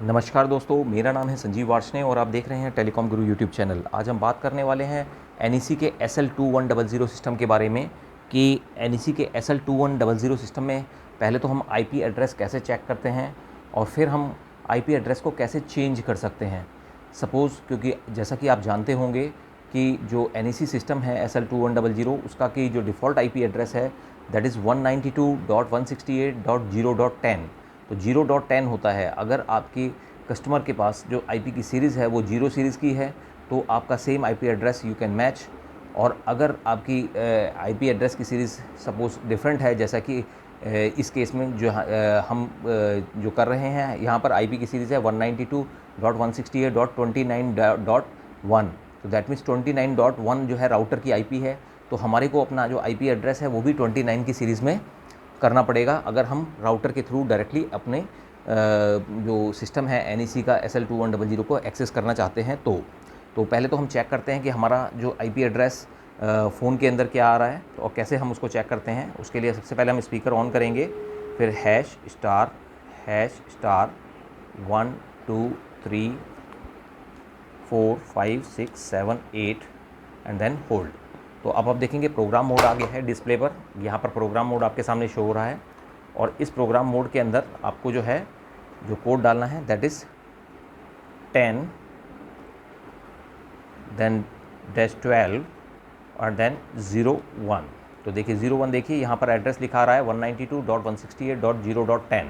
नमस्कार दोस्तों, मेरा नाम है संजीव वार्ष्णेय और आप देख रहे हैं टेलीकॉम गुरु यूट्यूब चैनल। आज हम बात करने वाले हैं NEC के SL2100 सिस्टम के बारे में कि NEC के SL2100 सिस्टम में पहले तो हम IP एड्रेस कैसे चेक करते हैं और फिर हम IP एड्रेस को कैसे चेंज कर सकते हैं। सपोज़ क्योंकि जैसा कि आप जानते होंगे कि जो NEC सिस्टम है SL2100 उसका की जो डिफ़ॉल्ट IP एड्रेस है दैट इज़ 192.168.0.10। तो 0.10 होता है। अगर आपकी कस्टमर के पास जो IP की सीरीज़ है वो 0 सीरीज़ की है तो आपका same IP address you can match. और अगर आपकी IP एड्रेस की सीरीज़ सपोज़ डिफरेंट है, जैसा कि इस केस में जो हम जो कर रहे हैं यहाँ पर IP की सीरीज़ है 192.168.29.1। तो दैट मीन्स 29.1 जो है राउटर की IP है, तो हमारे को अपना जो IP एड्रेस है वो भी 29 की सीरीज़ में करना पड़ेगा अगर हम राउटर के थ्रू डायरेक्टली अपने जो सिस्टम है NEC का SL2100 को एक्सेस करना चाहते हैं। तो पहले तो हम चेक करते हैं कि हमारा जो IP एड्रेस फ़ोन के अंदर क्या आ रहा है और कैसे हम उसको चेक करते हैं। उसके लिए सबसे पहले हम स्पीकर ऑन करेंगे, फिर hash star 1 2 3 4 5 6 7 8 and then hold. तो अब आप देखेंगे प्रोग्राम मोड आ गया है डिस्प्ले पर। यहाँ पर प्रोग्राम मोड आपके सामने शो हो रहा है और इस प्रोग्राम मोड के अंदर आपको जो है जो कोड डालना है दैट इज़ 10 देन -12 और देन 01। तो देखिए 01 देखिए यहाँ पर एड्रेस लिखा रहा है 192.168.0.10।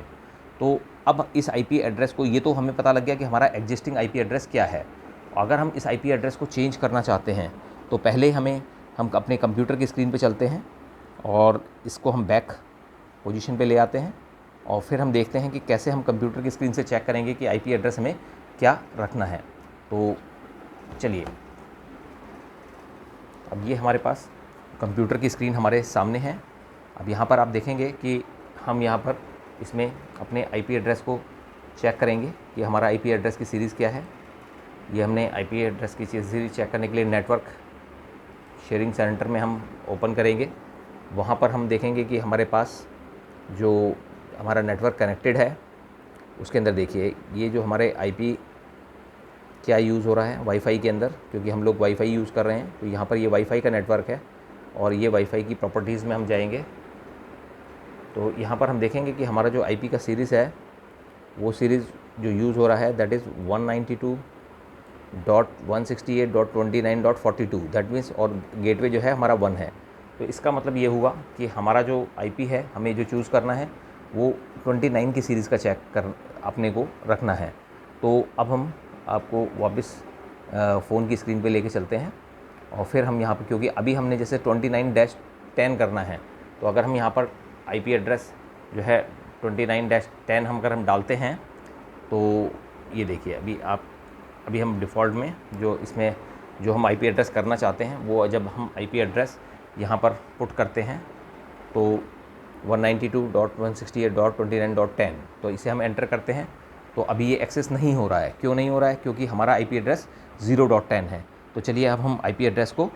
तो अब इस IP एड्रेस को, ये तो हमें पता लग गया कि हमारा एग्जिस्टिंग IP एड्रेस क्या है। अगर हम इस IP एड्रेस को चेंज करना चाहते हैं तो पहले हम अपने कंप्यूटर की स्क्रीन पे चलते हैं और इसको हम बैक पोजीशन पे ले आते हैं और फिर हम देखते हैं कि कैसे हम कंप्यूटर की स्क्रीन से चेक करेंगे कि IP एड्रेस हमें क्या रखना है। तो चलिए, अब ये हमारे पास कंप्यूटर की स्क्रीन हमारे सामने है। अब यहाँ पर आप देखेंगे कि हम यहाँ पर इसमें अपने IP एड्रेस को चेक करेंगे कि हमारा IP एड्रेस की सीरीज़ क्या है। ये हमने IP एड्रेस की सीरीज़ चेक करने के लिए नेटवर्क शेयरिंग सेंटर में हम ओपन करेंगे। वहाँ पर हम देखेंगे कि हमारे पास जो हमारा नेटवर्क कनेक्टेड है उसके अंदर देखिए ये जो हमारे IP क्या यूज़ हो रहा है वाईफाई के अंदर, क्योंकि हम लोग वाईफाई यूज़ कर रहे हैं। तो यहाँ पर ये वाईफाई का नेटवर्क है और ये वाईफाई की प्रॉपर्टीज़ में हम जाएंगे तो यहाँ पर हम देखेंगे कि हमारा जो IP का सीरीज़ है वो सीरीज़ जो यूज़ हो रहा है दैट इज़ 192.168.29.42। दैट मीन्स और गेटवे जो है हमारा 1 है। तो इसका मतलब ये हुआ कि हमारा जो IP है हमें जो चूज़ करना है वो 29 की सीरीज़ का चेक कर अपने को रखना है। तो अब हम आपको वापस फ़ोन की स्क्रीन पे लेके चलते हैं और फिर हम यहाँ पर, क्योंकि अभी हमने जैसे 29-10 करना है, तो अगर हम यहाँ पर IP एड्रेस जो है 29-10 अगर हम डालते हैं तो ये देखिए अभी हम डिफ़ॉल्ट में जो इसमें जो हम IP एड्रेस करना चाहते हैं वो जब हम IP एड्रेस यहाँ पर पुट करते हैं तो 192.168.29.10 तो इसे हम एंटर करते हैं तो अभी ये एक्सेस नहीं हो रहा है। क्यों नहीं हो रहा है? क्योंकि हमारा IP एड्रेस 0.10 है। तो चलिए अब हम IP एड्रेस को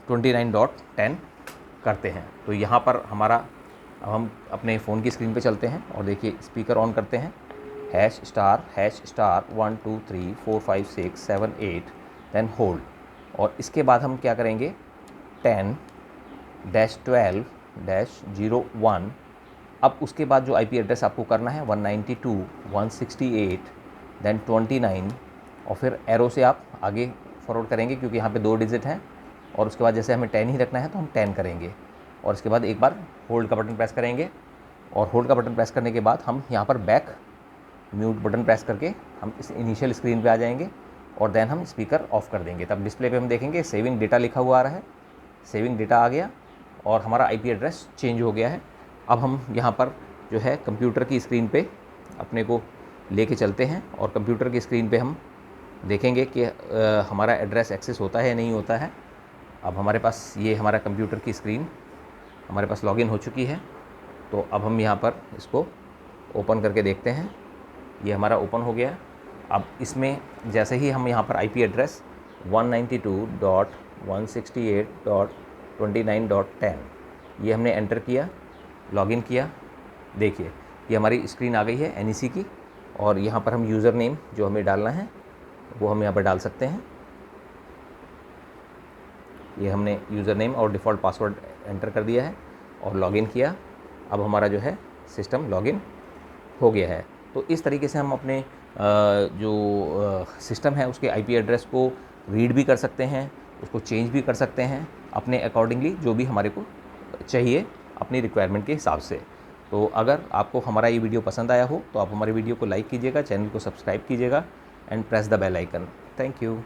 29.10 करते हैं। तो यहाँ पर हमारा, अब हम अपने फ़ोन की स्क्रीन पे चलते हैं और देखिए स्पीकर ऑन करते हैं, हैश स्टार 1 2 3 4 5 6 7 8 देन होल्ड। और इसके बाद हम क्या करेंगे 10-12-01। अब उसके बाद जो IP एड्रेस आपको करना है 192.168 देन 29 और फिर एरो से आप आगे फॉरवर्ड करेंगे क्योंकि यहाँ पे 2 डिजिट हैं और उसके बाद जैसे हमें 10 ही रखना है तो हम 10 करेंगे और इसके बाद एक बार होल्ड का बटन प्रेस करेंगे और होल्ड का बटन प्रेस करने के बाद हम यहाँ पर बैक म्यूट बटन प्रेस करके हम इस इनिशियल स्क्रीन पे आ जाएंगे और देन हम स्पीकर ऑफ कर देंगे। तब डिस्प्ले पे हम देखेंगे सेविंग डेटा लिखा हुआ आ रहा है, सेविंग डेटा आ गया और हमारा IP एड्रेस चेंज हो गया है। अब हम यहाँ पर जो है कंप्यूटर की स्क्रीन पे अपने को लेके चलते हैं और कंप्यूटर की स्क्रीन पे हम देखेंगे कि हमारा एड्रेस एक्सेस होता है या नहीं होता है। अब हमारे पास ये हमारा कंप्यूटर की स्क्रीन हमारे पास लॉगिन हो चुकी है। तो अब हम यहाँ पर इसको ओपन करके देखते हैं, ये हमारा ओपन हो गया। अब इसमें जैसे ही हम यहाँ पर IP एड्रेस 192.168.29.10 ये हमने एंटर किया, लॉगिन किया, देखिए ये हमारी स्क्रीन आ गई है NEC की और यहाँ पर हम यूज़र नेम जो हमें डालना है वो हम यहाँ पर डाल सकते हैं। ये हमने यूज़र नेम और डिफ़ॉल्ट पासवर्ड एंटर कर दिया है और लॉगिन किया। अब हमारा जो है सिस्टम लॉगिन हो गया है। तो इस तरीके से हम अपने जो सिस्टम है उसके आईपी एड्रेस को रीड भी कर सकते हैं, उसको चेंज भी कर सकते हैं अपने अकॉर्डिंगली, जो भी हमारे को चाहिए अपनी रिक्वायरमेंट के हिसाब से। तो अगर आपको हमारा ये वीडियो पसंद आया हो तो आप हमारे वीडियो को लाइक कीजिएगा, चैनल को सब्सक्राइब कीजिएगा and press the bell icon. Thank you.